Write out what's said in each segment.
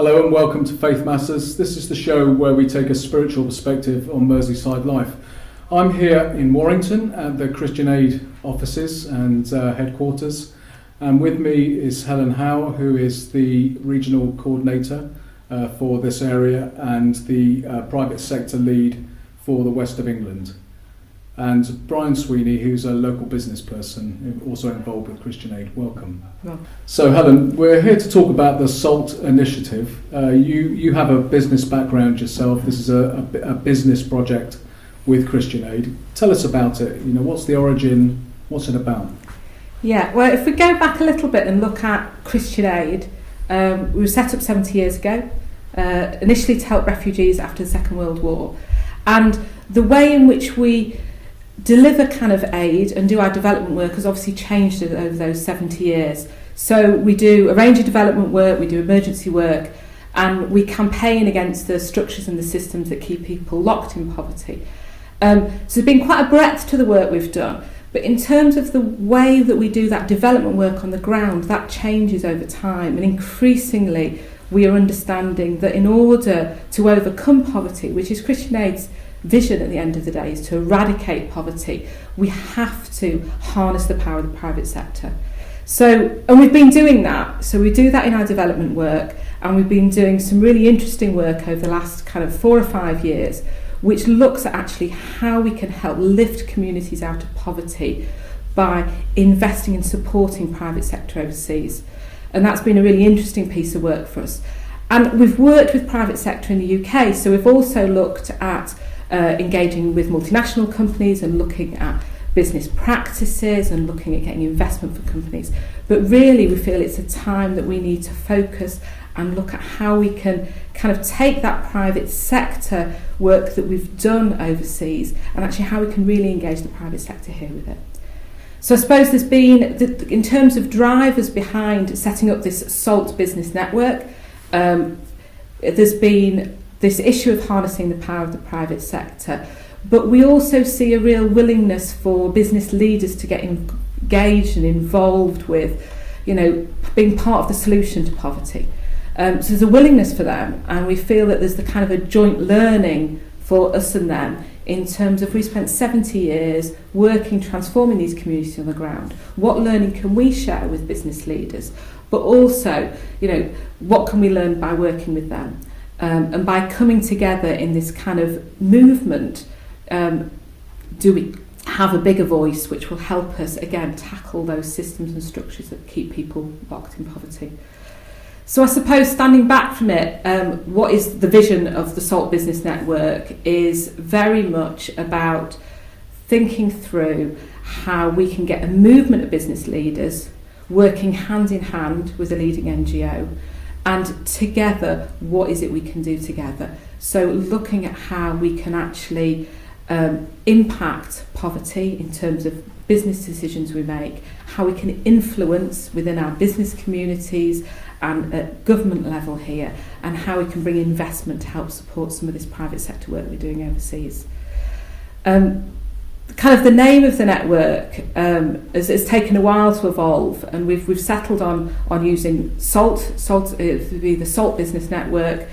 Hello and welcome to Faith Matters. This is the show where we take a spiritual perspective on Merseyside life. I'm here in Warrington at the Christian Aid offices and headquarters, and with me is Helen Howe, who is the regional coordinator for this area and the private sector lead for the West of England, and Brian Sweeney, who's a local business person also involved with Christian Aid. Welcome. Well. So Helen, we're here to talk about the SALT initiative. You have a business background yourself. This is a business project with Christian Aid. Tell us about it. You know, what's the origin? What's it about? Yeah, well, if we go back a little bit and look at Christian Aid, we were set up 70 years ago, initially to help refugees after the Second World War. And the way in which we deliver kind of aid and do our development work has obviously changed over those 70 years. So we do a range of development work, we do emergency work, and we campaign against the structures and the systems that keep people locked in poverty. So there's been quite a breadth to the work we've done, but in terms of the way that we do that development work on the ground, that changes over time, and increasingly we are understanding that in order to overcome poverty, which is Christian Aid's vision at the end of the day, is to eradicate poverty, we have to harness the power of the private sector. So, and we've been doing that. So we do that in our development work, and we've been doing some really interesting work over the last kind of 4 or 5 years, which looks at actually how we can help lift communities out of poverty by investing and supporting private sector overseas. And that's been a really interesting piece of work for us. And we've worked with private sector in the UK, so we've also looked at engaging with multinational companies and looking at business practices and looking at getting investment for companies. But really we feel it's a time that we need to focus and look at how we can kind of take that private sector work that we've done overseas and actually how we can really engage the private sector here with it. So I suppose there's been, in terms of drivers behind setting up this SALT business network, there's been this issue of harnessing the power of the private sector, but we also see a real willingness for business leaders to get engaged and involved with, you know, being part of the solution to poverty. So there's a willingness for them, and we feel that there's the kind of a joint learning for us and them in terms of we spent 70 years working, transforming these communities on the ground. What learning can we share with business leaders? But also, you know, what can we learn by working with them? And by coming together in this kind of movement, do we have a bigger voice which will help us, again, tackle those systems and structures that keep people locked in poverty. So I suppose standing back from it, what is the vision of the SALT Business Network is very much about thinking through how we can get a movement of business leaders working hand in hand with a leading NGO, and together, what is it we can do together? So looking at how we can actually impact poverty in terms of business decisions we make, how we can influence within our business communities and at government level here, and how we can bring investment to help support some of this private sector work we're doing overseas. Kind of the name of the network has taken a while to evolve, and we've settled on using SALT to be the SALT Business Network,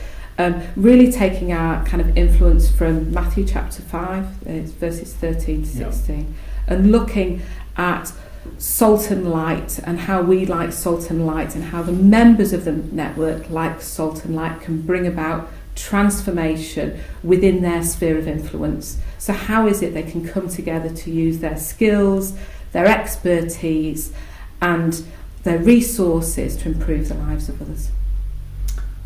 really taking our kind of influence from Matthew chapter 5, verses 13 to 16, and looking at salt and light and how we like salt and light and how the members of the network like salt and light can bring about transformation within their sphere of influence. So how is it they can come together to use their skills, their expertise and their resources to improve the lives of others?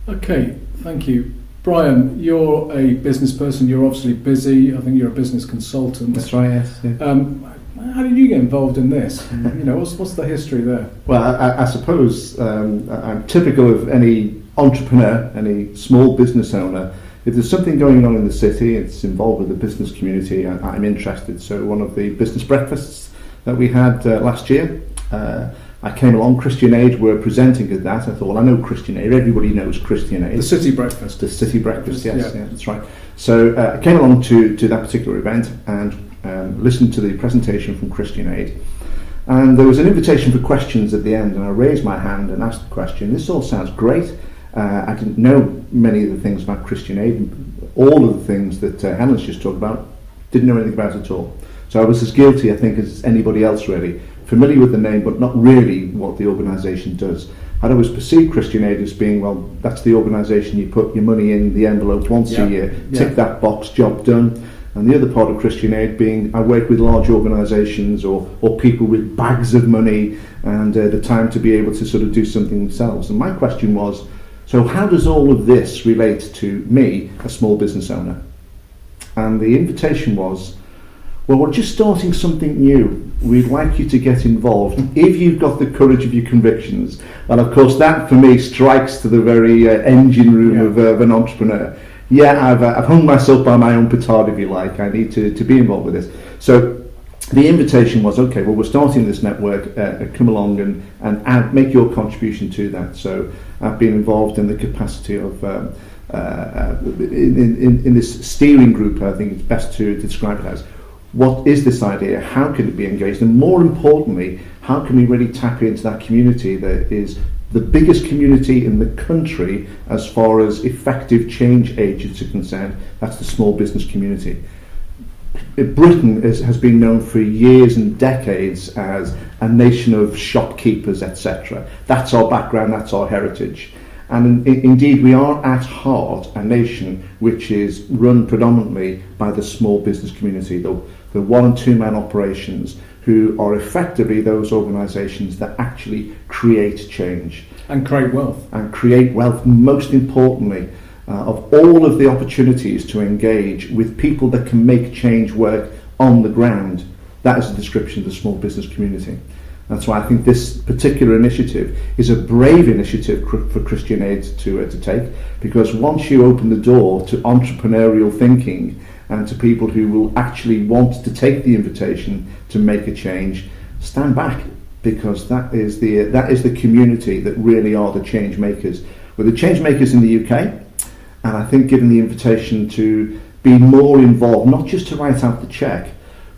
Okay, thank you. Brian, you're a business person, you're obviously busy, I think you're a business consultant. That's right, yes. Yeah. How did you get involved in this? You know, what's the history there? Well, I suppose I'm typical of any entrepreneur, any small business owner. If there's something going on in the city, it's involved with the business community, I'm interested. So one of the business breakfasts that we had last year, I came along, Christian Aid were presenting at that. I thought, well, I know Christian Aid, everybody knows Christian Aid. The city breakfast. The city breakfast, yes, yeah, that's right. So I came along to that particular event and listened to the presentation from Christian Aid. And there was an invitation for questions at the end, and I raised my hand and asked the question. This all sounds great. I didn't know many of the things about Christian Aid. All of the things that Helen's just talked about, didn't know anything about at all. So I was as guilty, I think, as anybody else really. Familiar with the name, but not really what the organisation does. I'd always perceived Christian Aid as being, well, that's the organisation you put your money in the envelope once a year, tick that box, job done. And the other part of Christian Aid being, I work with large organisations or people with bags of money and the time to be able to sort of do something themselves. And my question was, so how does all of this relate to me, a small business owner? And the invitation was, well, we're just starting something new. We'd like you to get involved if you've got the courage of your convictions. And of course that for me strikes to the very engine room of an entrepreneur. Yeah, I've hung myself by my own petard, if you like. I need to be involved with this. So the invitation was, okay, well, we're starting this network, come along and make your contribution to that. So I've been involved in the capacity of in this steering group. I think it's best to describe it as, what is this idea? How can it be engaged? And more importantly, how can we really tap into that community that is the biggest community in the country as far as effective change agents are concerned? That's the small business community. Britain has been known for years and decades as a nation of shopkeepers, etc. That's our background, that's our heritage. And indeed, we are at heart a nation which is run predominantly by the small business community, the 1 and 2 man operations, who are effectively those organisations that actually create change. And create wealth. And create wealth, most importantly, of all of the opportunities to engage with people that can make change work on the ground. That is a description of the small business community. That's why I think this particular initiative is a brave initiative for Christian Aid to take, because once you open the door to entrepreneurial thinking and to people who will actually want to take the invitation to make a change, stand back, because that is the community that really are the change makers. We're the change makers in the UK, and I think given the invitation to be more involved, not just to write out the cheque,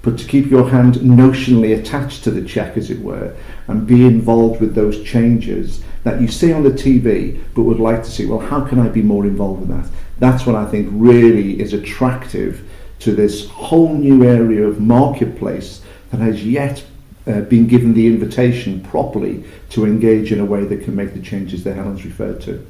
but to keep your hand notionally attached to the cheque, as it were, and be involved with those changes that you see on the TV, but would like to see, well, how can I be more involved in that? That's what I think really is attractive to this whole new area of marketplace that has yet been given the invitation properly to engage in a way that can make the changes that Helen's referred to.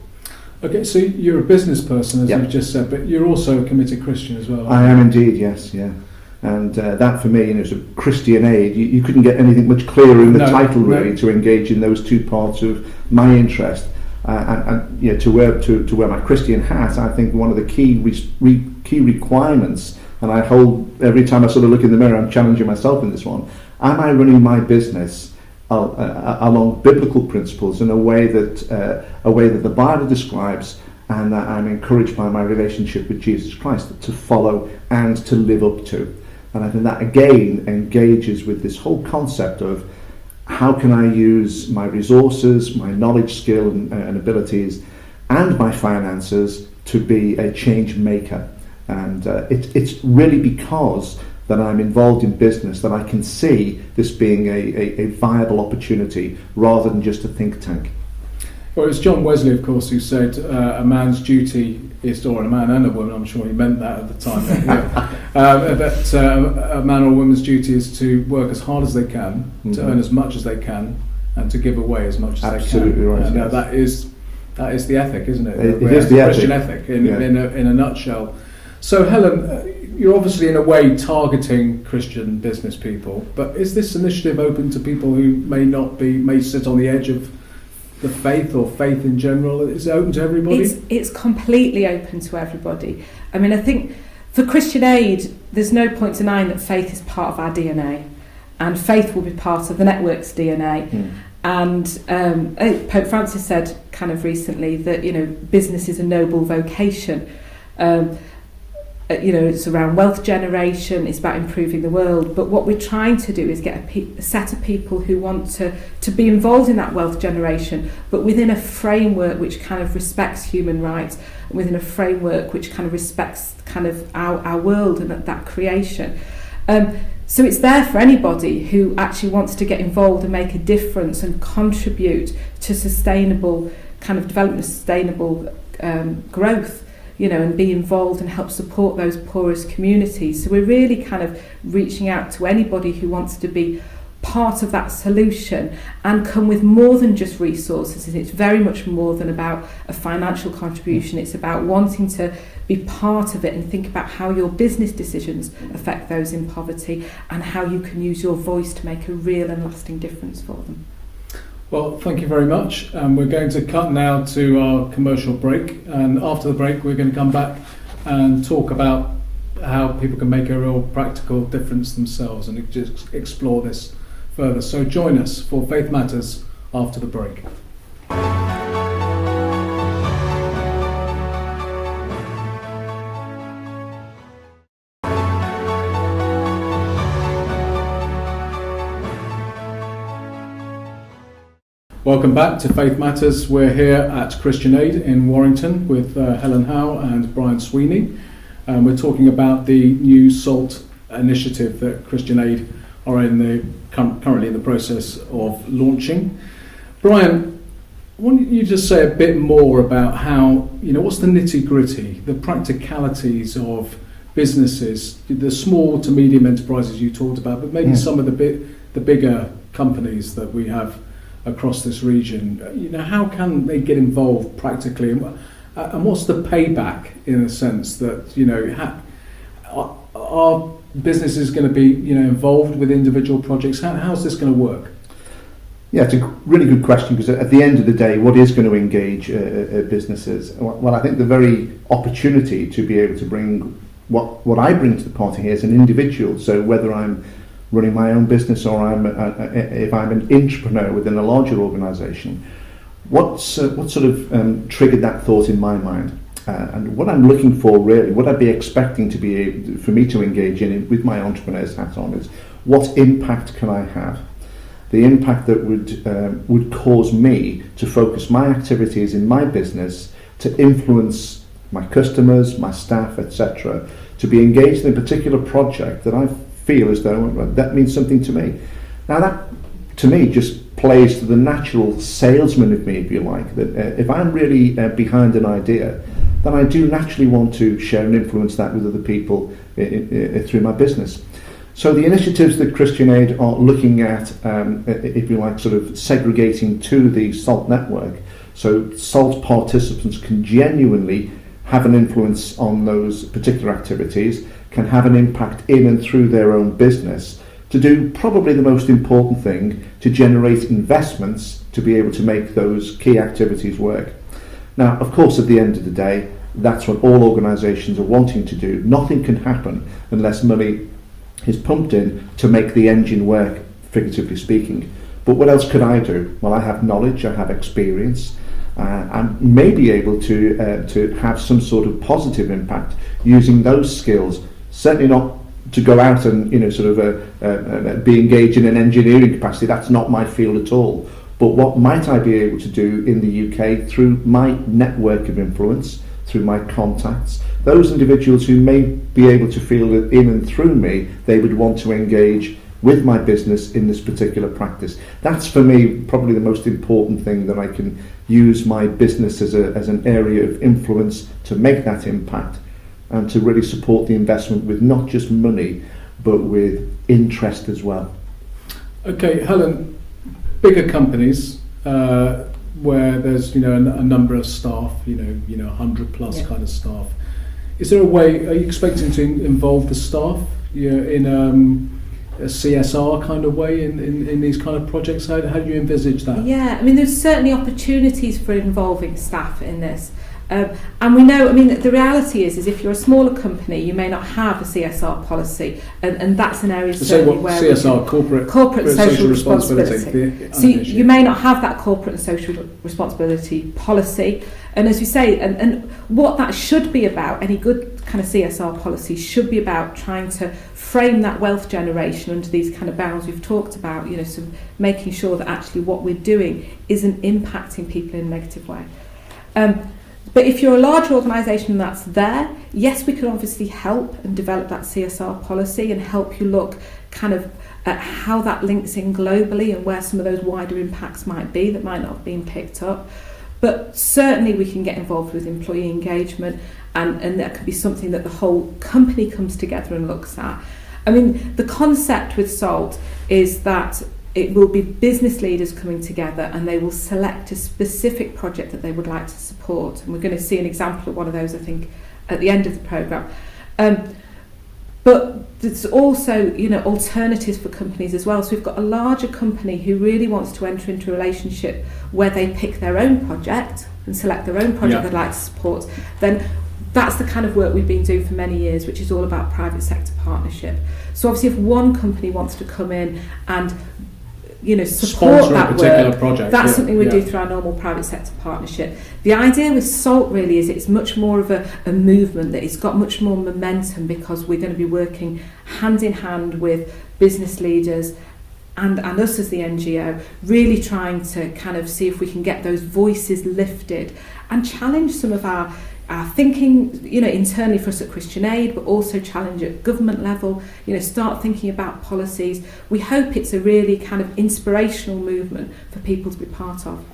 Okay, so you're a business person, as you've just said, but you're also a committed Christian as well. I am indeed, yes, yeah. And that for me, is a Christian Aid. You couldn't get anything much clearer in the title, really, to engage in those two parts of my interest. And to wear my Christian hat, I think one of the key requirements, and I hold every time I sort of look in the mirror, I'm challenging myself in this one. Am I running my business along biblical principles in a way that the Bible describes, and that I'm encouraged by my relationship with Jesus Christ to follow and to live up to? And I think that again engages with this whole concept of how can I use my resources, my knowledge, skill and abilities, and my finances to be a change maker. And it's really because that I'm involved in business that I can see this being a viable opportunity rather than just a think tank. Well, it was John Wesley, of course, who said a man's duty is to, or a man and a woman, I'm sure he meant that at the time, that a man or a woman's duty is to work as hard as they can, to earn as much as they can, and to give away as much as they can. Absolutely right. Now that is the ethic, isn't it? It is the Christian ethic in a nutshell. So Helen, you're obviously in a way targeting Christian business people, but is this initiative open to people who may sit on the edge of the faith or faith in general? Is it open to everybody? It's completely open to everybody. I mean, I think for Christian Aid, there's no point denying that faith is part of our DNA, and faith will be part of the network's DNA. And Pope Francis said kind of recently that, business is a noble vocation. It's around wealth generation, it's about improving the world, but what we're trying to do is get a set of people who want to be involved in that wealth generation, but within a framework which kind of respects human rights, and within a framework which kind of respects kind of our world and that creation. So it's there for anybody who actually wants to get involved and make a difference and contribute to sustainable kind of development of sustainable growth, and be involved and help support those poorest communities. So we're really kind of reaching out to anybody who wants to be part of that solution and come with more than just resources. And it's very much more than about a financial contribution. It's about wanting to be part of it and think about how your business decisions affect those in poverty and how you can use your voice to make a real and lasting difference for them. Well, thank you very much. We're going to cut now to our commercial break, and after the break we're going to come back and talk about how people can make a real practical difference themselves and just explore this further. So join us for Faith Matters after the break. Welcome back to Faith Matters. We're here at Christian Aid in Warrington with Helen Howe and Brian Sweeney. We're talking about the new SALT initiative that Christian Aid are currently in the process of launching. Brian, why don't you just say a bit more about how, what's the nitty-gritty, the practicalities of businesses, the small to medium enterprises you talked about, but maybe some of the bigger companies that we have across this region. How can they get involved practically, and what's the payback in a sense that are businesses going to be involved with individual projects? How's this going to work? Yeah, it's a really good question, because at the end of the day, what is going to engage businesses? Well, I think the very opportunity to be able to bring what I bring to the party here as an individual, so whether I'm running my own business or if I'm an entrepreneur within a larger organisation, what sort of triggered that thought in my mind? And what I'm looking for, really, what I'd be expecting to be able for me to engage in with my entrepreneur's hat on, is what impact can I have? The impact that would cause me to focus my activities in my business to influence my customers, my staff, etc., to be engaged in a particular project that I feel as though that means something to me. Now that, to me, just plays to the natural salesman of me, if you like, that if I'm really behind an idea, then I do naturally want to share and influence that with other people through my business. So the initiatives that Christian Aid are looking at, if you like, sort of segregating to the SALT network, so SALT participants can genuinely have an influence on those particular activities, can have an impact in and through their own business, to do probably the most important thing, to generate investments to be able to make those key activities work. Now, of course, at the end of the day, that's what all organisations are wanting to do. Nothing can happen unless money is pumped in to make the engine work, figuratively speaking. But what else could I do? Well, I have knowledge, I have experience, and may be able to have some sort of positive impact using those skills. Certainly not to go out and be engaged in an engineering capacity. That's not my field at all. But what might I be able to do in the UK through my network of influence, through my contacts, those individuals who may be able to feel that in and through me they would want to engage with my business in this particular practice. That's for me probably the most important thing, that I can use my business as an area of influence to make that impact, and to really support the investment with not just money but with interest as well. Okay, Helen, bigger companies where there's a number of staff, 100 plus kind of staff. Is there a way? Are you expecting to involve the staff in a CSR kind of way in these kind of projects? How do you envisage that? Yeah, I mean, there's certainly opportunities for involving staff in this. And we know, the reality is if you're a smaller company, you may not have a CSR policy, and that's an area certainly where CSR, corporate and social responsibility. So you may not have that corporate and social responsibility policy, and as you say, and what that should be about, any good kind of CSR policy should be about trying to frame that wealth generation under these kind of bounds we've talked about, so making sure that actually what we're doing isn't impacting people in a negative way. But if you're a larger organisation that's there, yes, we can obviously help and develop that CSR policy and help you look kind of at how that links in globally and where some of those wider impacts might be that might not have been picked up. But certainly we can get involved with employee engagement, and that could be something that the whole company comes together and looks at. I mean, the concept with SALT is that it will be business leaders coming together and they will select a specific project that they would like to support. And we're going to see an example of one of those, I think, at the end of the programme. But there's also, alternatives for companies as well. So we've got a larger company who really wants to enter into a relationship where they pick their own project and select their own project they'd like to support. Then that's the kind of work we've been doing for many years, which is all about private sector partnership. So obviously if one company wants to come in and support sponsor that a particular work, project, that's something we do through our normal private sector partnership. The idea with SALT really is it's much more of a movement that it's got much more momentum, because we're going to be working hand in hand with business leaders and us as the NGO, really trying to kind of see if we can get those voices lifted and challenge some of our thinking, internally for us at Christian Aid, but also challenge at government level, start thinking about policies. We hope it's a really kind of inspirational movement for people to be part of.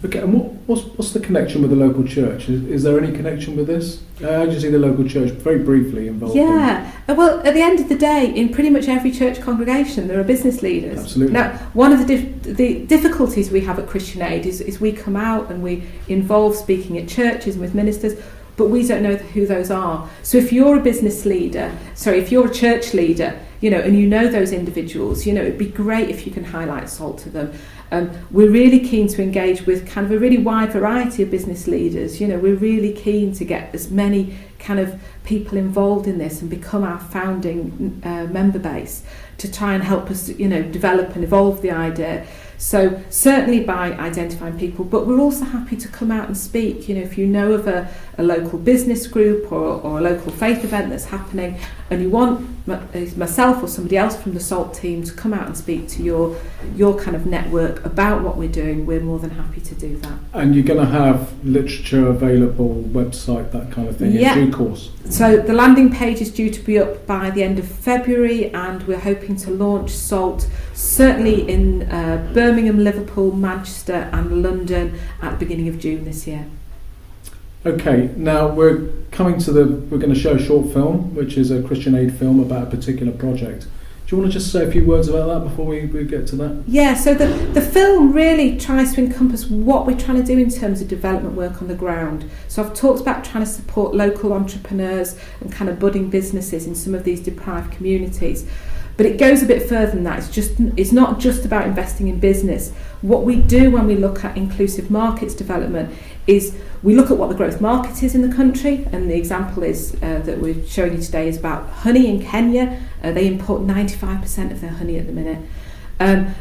Okay, and what's the connection with the local church? Is there any connection with this? How do you see the local church very briefly involved? Well, at the end of the day, in pretty much every church congregation, there are business leaders. Absolutely. Now, one of the difficulties we have at Christian Aid is we come out and we involve speaking at churches and with ministers, but we don't know who those are. So if you're a business leader, if you're a church leader, and you know those individuals, it'd be great if you can highlight SALT to them. We're really keen to engage with kind of a really wide variety of business leaders. We're really keen to get as many kind of people involved in this and become our founding member base to try and help us, develop and evolve the idea. So certainly by identifying people, but we're also happy to come out and speak. If you know of a local business group or a local faith event that's happening and you want myself or somebody else from the SALT team to come out and speak to your kind of network about what we're doing, we're more than happy to do that. And you're going to have literature available, website, that kind of thing in due course? So the landing page is due to be up by the end of February, and we're hoping to launch SALT certainly in Birmingham, Liverpool, Manchester and London at the beginning of June this year. Okay, now we're going to show a short film, which is a Christian Aid film about a particular project. Do you want to just say a few words about that before we get to that? Yeah, so the film really tries to encompass what we're trying to do in terms of development work on the ground. So I've talked about trying to support local entrepreneurs and kind of budding businesses in some of these deprived communities. But it goes a bit further than that. It's not just about investing in business. What we do when we look at inclusive markets development is we look at what the growth market is in the country, and the example is that we're showing you today is about honey in Kenya. They import 95% of their honey at the minute.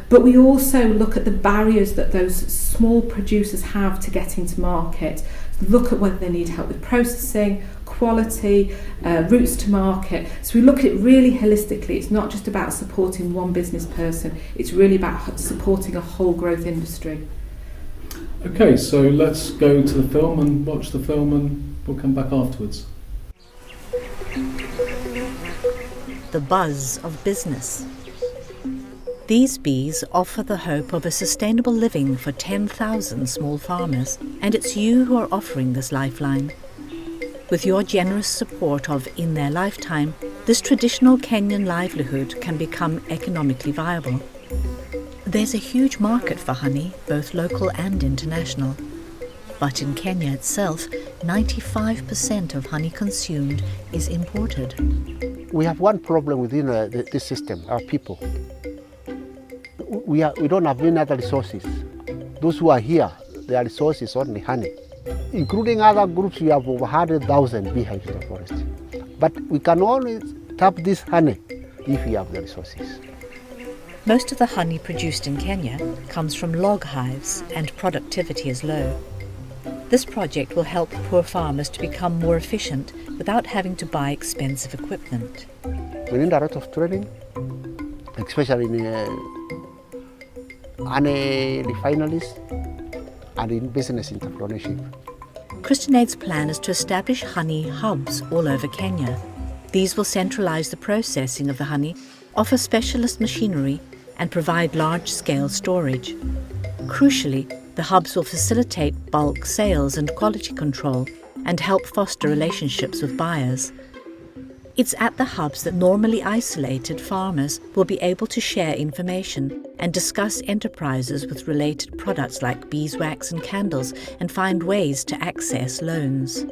But we also look at the barriers that those small producers have to get into market. Look at whether they need help with processing, quality, routes to market. So we look at it really holistically. It's not just about supporting one business person. It's really about supporting a whole growth industry. Okay, so let's go to the film and watch the film, and we'll come back afterwards. The buzz of business. These bees offer the hope of a sustainable living for 10,000 small farmers, and it's you who are offering this lifeline. With your generous support of In Their Lifetime, this traditional Kenyan livelihood can become economically viable. There's a huge market for honey, both local and international. But in Kenya itself, 95% of honey consumed is imported. We have one problem within this system, our people. We don't have any other resources. Those who are here, their resource is only honey. Including other groups, we have over 100,000 beehives in the forest. But we can only tap this honey if we have the resources. Most of the honey produced in Kenya comes from log hives, and productivity is low. This project will help poor farmers to become more efficient without having to buy expensive equipment. We need a lot of training, especially in honey refineries and in business entrepreneurship. Christian Aid's plan is to establish honey hubs all over Kenya. These will centralize the processing of the honey, offer specialist machinery, and provide large-scale storage. Crucially, The hubs will facilitate bulk sales and quality control and help foster relationships with buyers. It's at the hubs that normally isolated farmers will be able to share information and discuss enterprises with related products like beeswax and candles and find ways to access loans.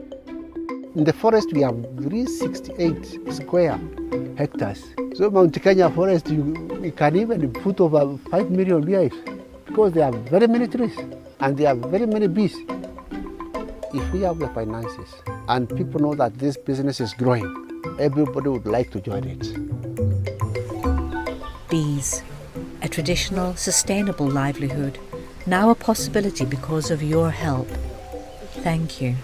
In the forest, we have 368 square hectares. So Mount Kenya forest, we can even put over 5 million bees because there are very many trees and there are very many bees. If we have the finances and people know that this business is growing, everybody would like to join it. Bees, a traditional, sustainable livelihood, now a possibility because of your help. Thank you.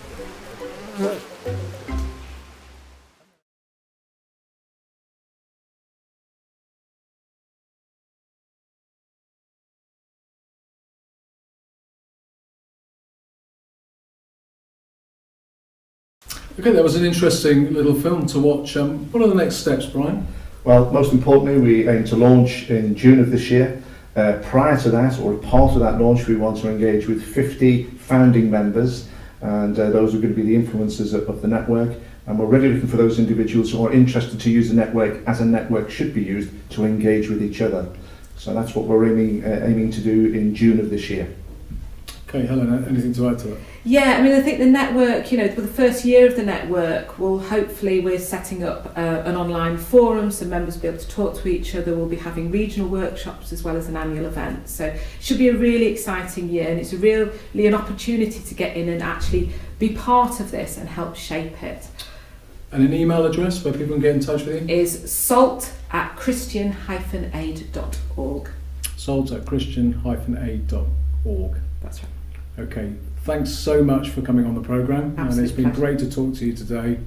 Okay, that was an interesting little film to watch. What are the next steps, Brian? Well, most importantly, we aim to launch in June of this year. Prior to that, or part of that launch, we want to engage with 50 founding members, and those are going to be the influencers of the network. And we're really looking for those individuals who are interested to use the network as a network should be used to engage with each other. So that's what we're aiming to do in June of this year. Okay, Helen, anything to add to that? Yeah, I mean, I think the network, you know, for the first year of the network, we're setting up an online forum so members will be able to talk to each other. We'll be having regional workshops as well as an annual event. So it should be a really exciting year, and it's really an opportunity to get in and actually be part of this and help shape it. And an email address where people can get in touch with you? Is salt@christian-aid.org. salt@christian-aid.org. That's right. Okay, thanks so much for coming on the programme, and it's been pleasure. great to talk to you today,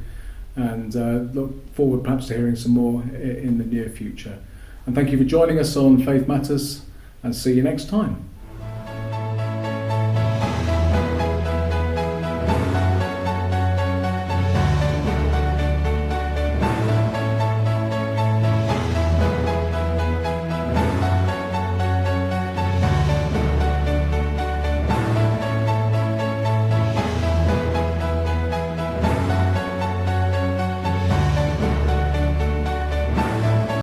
and look forward perhaps to hearing some more in the near future. And thank you for joining us on Faith Matters, and see you next time.